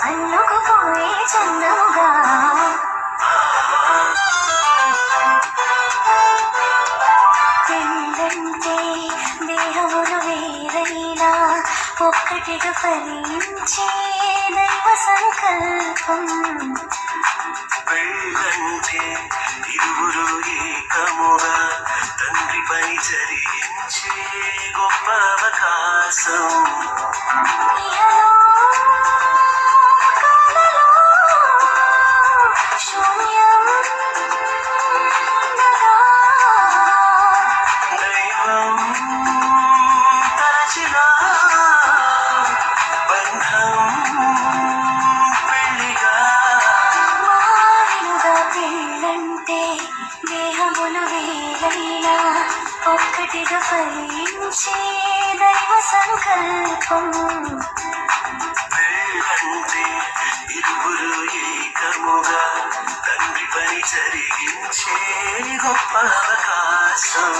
అల్లుకుపోయే చందముగా పెళ్ళంటే దేహములు వేరైనా ఒక్కటిగా ఫలించే దైవ సంకల్పం. పెళ్ళంటే ఇరువురు ఏకముగా తండ్రి పని జరిగించే గొప్ప అవకాశం. ఒక్కటిగా ఫలించే దైవ సంకల్పం. పెళ్ళంటే ఇరువురు ఏకముగా తండ్రి పని జరిగించే గొప్ప అవకాశం.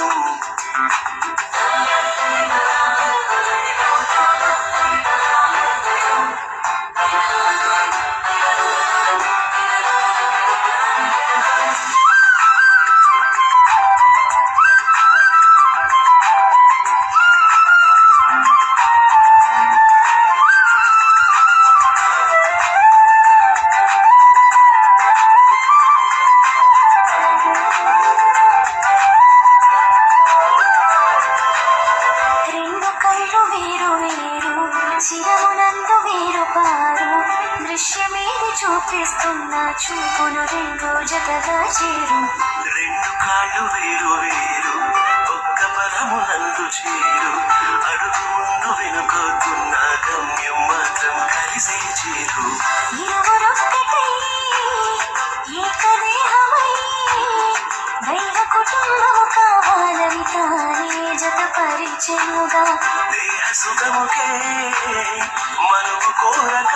చిరమునందు వేరు పారు దృశ్యమేది చూపిస్తున్న చూపులు రెండు జతగా చేరు. రెండు కాళ్ళు వేరు వేరు ఒక్క పదమునందు చేరు. అడుగు ముందు వెనుకోతున్న గమ్యం మాత్రం కలిసే చేరు. ఇరువురొక్కటై ఏకదేహమై దైవ కుటుంబము కావాలని తానే జతపరిచెనుగా. దేహ సుఖముకే మనువు కోరక